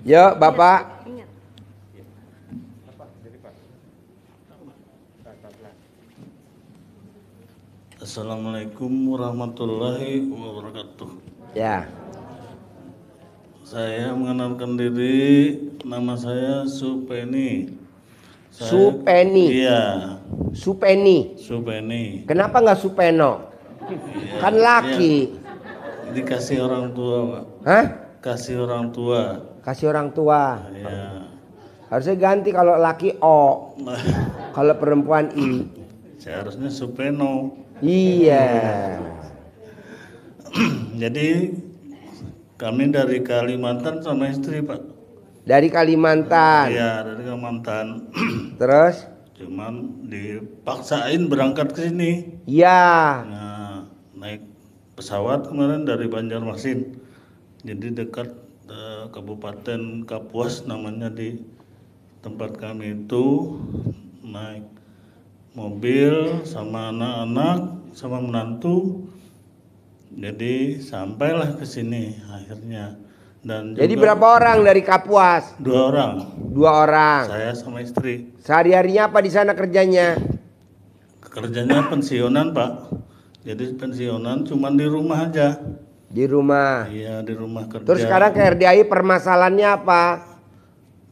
Ya, Bapak. Assalamualaikum warahmatullahi wabarakatuh. Ya. Saya mengenalkan diri, nama saya Supeni. Supeni. Iya, Supeni. Supeni. Kenapa nggak Supeno? Iya, Kan laki. iya. Dikasih orang tua, Pak. Hah? Kasih orang tua. Kasih orang tua. Iya. Harusnya ganti kalau laki O, kalau perempuan I. Seharusnya Supeno. Iya. Jadi kami dari Kalimantan sama istri, Pak. Dari Kalimantan. Iya, dari Kalimantan. Terus? Cuman dipaksain berangkat ke sini. Iya. Nah, naik pesawat kemarin dari Banjarmasin. Jadi dekat Kabupaten Kapuas namanya di tempat kami itu, naik mobil sama anak-anak sama menantu. Jadi sampailah ke sini akhirnya. Dan Jadi juga berapa orang dari Kapuas? 2 orang. 2 orang. Saya sama istri. Sehari-harinya apa di sana kerjanya? Kerjanya pensiunan, Pak. Jadi pensiunan cuman di rumah aja. Di rumah. Iya, di rumah kerja. Terus sekarang ke RDI permasalahannya apa?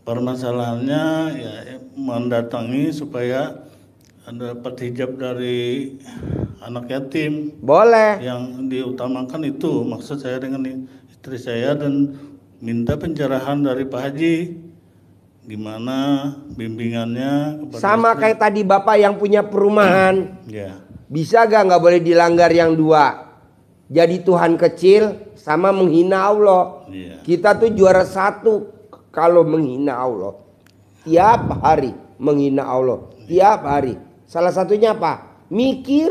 Permasalahannya ya mendatangi supaya dapat hijab dari anak yatim. Boleh. Yang diutamakan itu maksud saya dengan istri saya, dan minta pencerahan dari Pak Haji. Gimana bimbingannya kepada Sama istri. kayak tadi Bapak yang punya perumahan. Ya. Bisa nggak boleh dilanggar yang 2? Jadi Tuhan kecil sama menghina Allah. Iya. Kita tuh juara 1 kalau menghina Allah. Tiap hari menghina Allah. Tiap hari. Salah satunya apa? Mikir.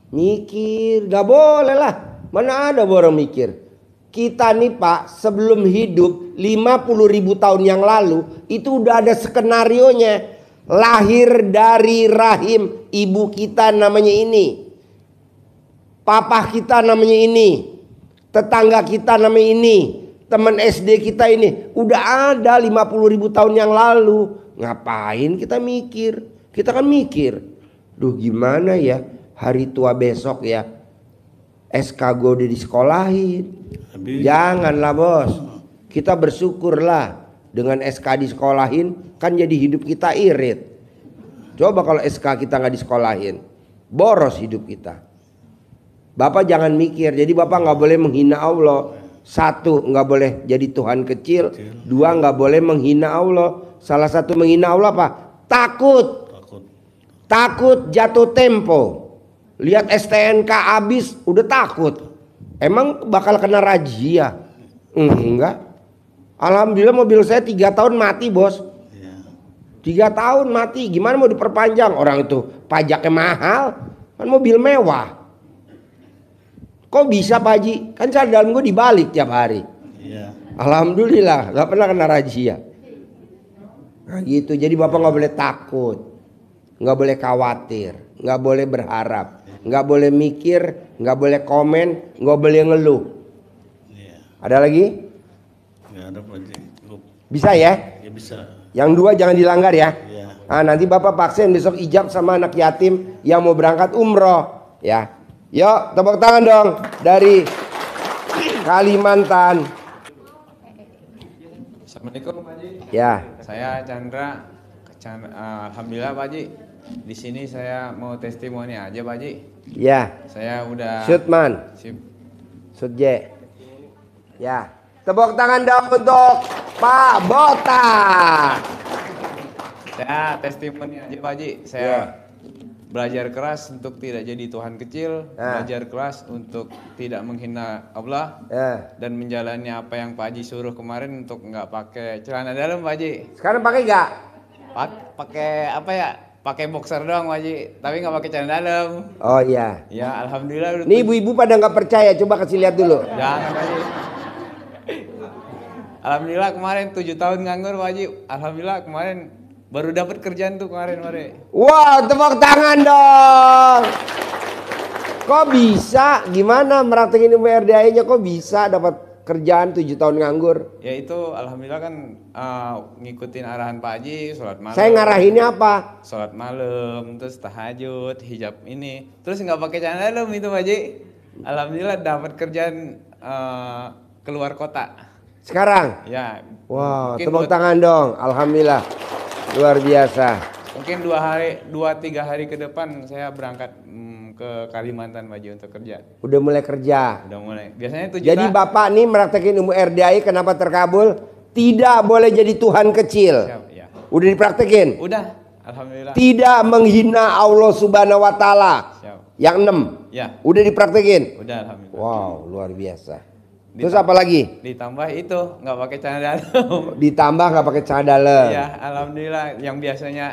Mikir. Gak boleh lah. Mana ada orang mikir. Kita nih Pak, sebelum hidup 50.000 tahun yang lalu, itu udah ada skenarionya. Lahir dari rahim ibu kita namanya ini. Papa kita namanya ini. Tetangga kita namanya ini. Teman SD kita ini. Udah ada 50.000 tahun yang lalu. Ngapain kita mikir? Kita kan mikir, duh gimana ya hari tua besok ya, SK gue udah disekolahin. Janganlah bos, kita bersyukurlah dengan SK disekolahin, kan jadi hidup kita irit. Coba kalau SK kita nggak disekolahin, boros hidup kita. Bapak jangan mikir, jadi Bapak nggak boleh menghina Allah. 1, nggak boleh jadi Tuhan kecil. 2, nggak boleh menghina Allah. Salah satu menghina Allah apa? Takut. Takut jatuh tempo. Lihat STNK habis udah takut. Emang bakal kena razia? Enggak. Alhamdulillah mobil saya 3 tahun mati bos. 3 tahun mati. Gimana mau diperpanjang? Orang itu pajaknya mahal. Kan mobil mewah. Kok bisa Pak Haji? Kan saya dalam gue dibalik tiap hari. Iya. Alhamdulillah gak pernah kena razia. Nah gitu. Jadi Bapak gak boleh takut. Nggak boleh khawatir, nggak boleh berharap, nggak boleh mikir, nggak boleh komen, nggak boleh ngeluh. Iya. Ada lagi? Nggak ada, Pak Haji. Cukup. Bisa ya? Ya bisa. Yang 2 jangan dilanggar ya. Iya. Ah, nanti Bapak paksain besok ijab sama anak yatim yang mau berangkat umroh. Ya, yuk tepuk tangan dong dari Kalimantan. Assalamualaikum Pak Haji. Ya. Saya Chandra. Alhamdulillah Pak Haji. Di sini saya mau testimoni aja Pak Haji. Ya. Saya udah Sutman. Sip. Sutje. Ya. Tepuk tangan dong untuk Pak Botak. Saya testimoni aja Pak Haji. Saya belajar keras untuk tidak jadi Tuhan kecil, belajar keras untuk tidak menghina Allah, dan menjalani apa yang Pak Haji suruh kemarin untuk nggak pakai celana dalam Pak Haji. Sekarang pakai nggak? Pakai apa ya? Pakai boxer doang Pak Haji, tapi nggak pakai celana dalam. Oh iya. Ya alhamdulillah. Nih ibu-ibu pada nggak percaya, coba kasih lihat dulu. Jangan Pak Haji. Alhamdulillah kemarin 7 tahun nganggur Pak Haji. Alhamdulillah kemarin baru dapat kerjaan tuh kemarin. Wow, tepuk tangan dong. Kok bisa? Gimana meraktekin ilmu RDI-nya kok bisa dapat kerjaan 7 tahun nganggur? Ya itu alhamdulillah kan ngikutin arahan Pak Haji, sholat malam. Saya ngarahinnya apa? Sholat malam, terus tahajud, hijab ini. Terus nggak pakai celana dalam itu Pak Haji. Alhamdulillah dapat kerjaan keluar kota. Sekarang? Ya. Wow, tepuk tangan dong. Alhamdulillah. Luar biasa. Mungkin 2-3 hari ke depan saya berangkat ke Kalimantan Pak Haji untuk kerja. Udah mulai kerja. Udah mulai. Biasanya 7 Jadi Bapak nih meraktekin ilmu RDI kenapa terkabul? Tidak boleh jadi Tuhan kecil. Siap, ya. Udah dipraktekin? Udah. Alhamdulillah. Tidak menghina Allah Subhanahu wa taala. Siap. Yang 6. Ya. Udah dipraktekin? Udah alhamdulillah. Wow, luar biasa. Terus apa lagi? Ditambah itu nggak pakai celana dalam. Ditambah nggak pakai celana dalam. Iya, alhamdulillah. Yang biasanya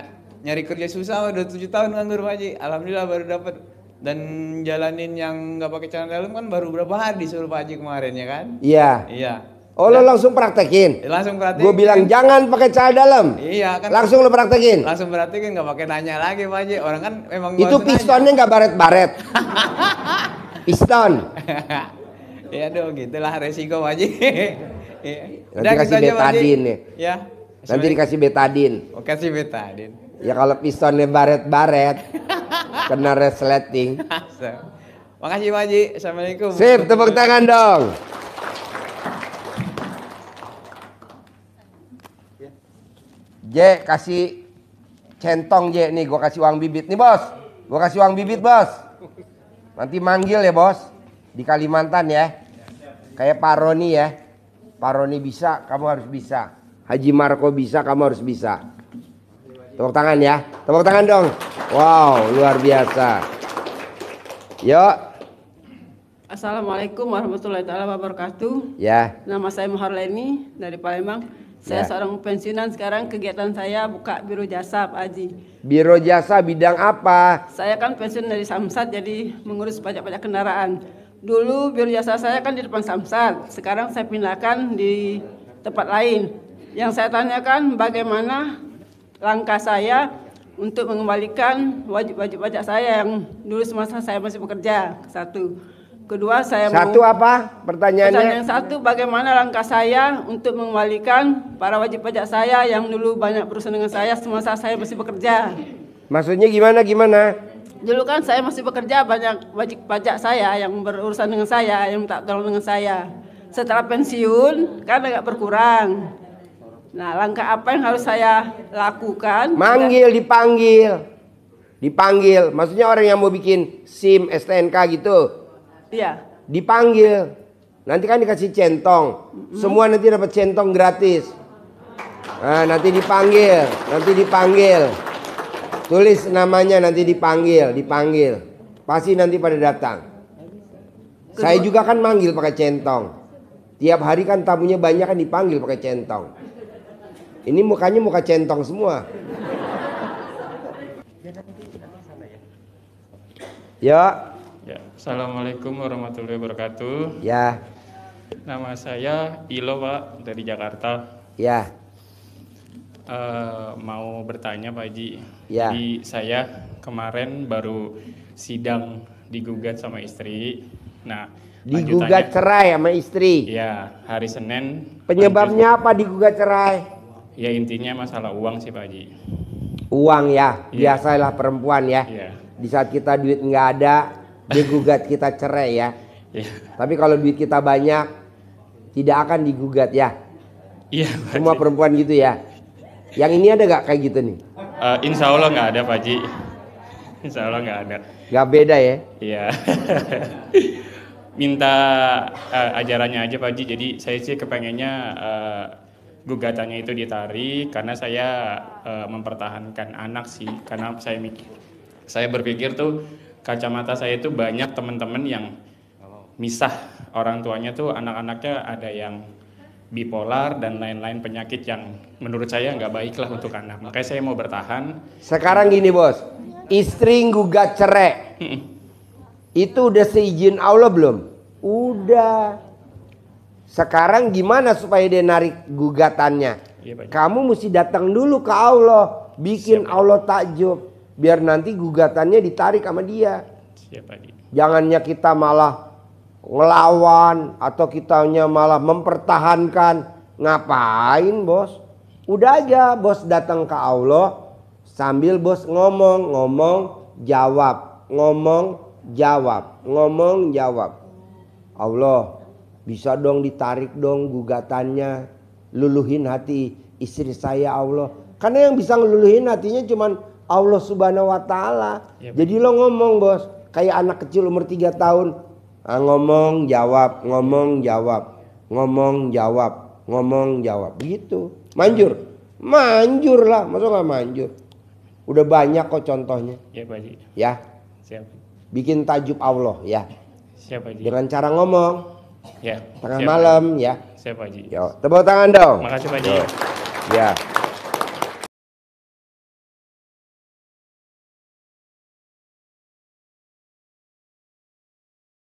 nyari kerja susah udah 7 tahun nganggur Pak Haji. Alhamdulillah baru dapat. Dan jalanin yang nggak pakai celana dalam kan baru berapa hari disuruh Pak Haji kemarin ya kan? Iya. Iya. Oh lo langsung praktekin? Langsung praktekin. Gue bilang jangan pakai celana dalam. Iya kan. Langsung lo praktekin? Langsung praktekin nggak pakai nanya lagi Pak Haji. Orang kan memang itu pistonnya nggak baret-baret. Piston. Ya dong gitulah resiko Pak Haji. Iya. Nanti kasih betadin nih. Ya. Nanti dikasih betadin. Oh kasih betadin. Ya kalau pistonnya baret-baret kena resleting. Makasih Pak Haji. Assalamualaikum. Sip, tepuk tangan dong. J kasih centong J nih, gua kasih uang bibit nih bos. Gua kasih uang bibit bos. Nanti manggil ya bos di Kalimantan ya. Kayak Pak Roni ya. Pak Roni bisa, kamu harus bisa. Haji Marco bisa, kamu harus bisa. Tepuk tangan ya. Tepuk tangan dong. Wow, luar biasa. Yuk. Assalamualaikum warahmatullahi wabarakatuh. Ya. Nama saya Muharleni dari Palembang. Saya seorang pensiunan sekarang, kegiatan saya buka biro jasa Pak Haji. Biro jasa bidang apa? Saya kan pensiun dari Samsat jadi mengurus pajak-pajak kendaraan. Dulu biro jasa saya kan di depan Samsat, sekarang saya pindahkan di tempat lain. Yang saya tanyakan bagaimana langkah saya untuk mengembalikan wajib-wajib pajak saya yang dulu semasa saya masih bekerja. Satu. Kedua saya Satu apa pertanyaannya? Pertanyaan satu, bagaimana langkah saya untuk mengembalikan para wajib pajak saya yang dulu banyak berurusan dengan saya semasa saya masih bekerja. Maksudnya gimana? Dulu kan saya masih bekerja, banyak wajib pajak saya yang berurusan dengan saya, yang minta tolong dengan saya. Setelah pensiun kan agak berkurang. Nah, langkah apa yang harus saya lakukan? Dipanggil. Maksudnya orang yang mau bikin SIM, STNK gitu. Iya. Dipanggil. Nanti kan dikasih centong. Semua nanti dapat centong gratis. Nah, nanti dipanggil. Tulis namanya nanti dipanggil. Pasti nanti pada datang. Saya juga kan manggil pakai centong. Tiap hari kan tamunya banyak kan dipanggil pakai centong. Ini mukanya muka centong semua. Ya. Ya, Assalamualaikum warahmatullahi wabarakatuh. Ya. Nama saya Ilo Pak dari Jakarta. Ya. Mau bertanya Pak Haji. Ya. Jadi saya kemarin baru sidang digugat sama istri. Nah, digugat cerai sama istri. Ya, hari Senin. Penyebabnya apa digugat cerai? Ya intinya masalah uang sih Pak Haji. Uang ya, biasalah perempuan ya. Di saat kita duit nggak ada, dia gugat kita cerai ya. Tapi kalau duit kita banyak, tidak akan digugat ya. Iya. Semua perempuan gitu ya. Yang ini ada gak kayak gitu nih? Insya Allah nggak ada Pak Haji. Insya Allah nggak ada. Gak beda ya? Iya. Minta ajarannya aja Pak Haji. Jadi saya sih kepengennya gugatannya itu ditarik karena saya mempertahankan anak sih. Karena saya berpikir tuh kacamata saya itu banyak teman-teman yang misah orang tuanya tuh anak-anaknya ada yang bipolar dan lain-lain penyakit yang menurut saya nggak baik lah untuk anak. Makanya saya mau bertahan. Sekarang gini bos, istri gugat cerai, itu udah seizin Allah belum? Udah. Sekarang gimana supaya dia narik gugatannya? Kamu mesti datang dulu ke Allah, bikin Allah takjub, biar nanti gugatannya ditarik sama dia. Jangannya kita malah ngelawan atau kitanya malah mempertahankan, ngapain bos? Udah aja bos datang ke Allah sambil bos ngomong jawab, ngomong jawab. Allah, bisa dong ditarik dong gugatannya, luluhin hati istri saya Allah. Karena yang bisa ngeluluhin hatinya cuman Allah Subhanahu wa Ta'ala. Jadi lo ngomong bos, kayak anak kecil umur 3 tahun. Ngomong jawab gitu. Manjur lah, masa nggak manjur? Udah banyak kok contohnya. Ya Pak Haji. Ya. Siap. Bikin tajub Allah ya. Siap Pak Haji. Dengan cara ngomong. Ya. Tengah malam ya. Siap Pak Haji. Yo, tepuk tangan dong. Makasih Pak Haji. Ya.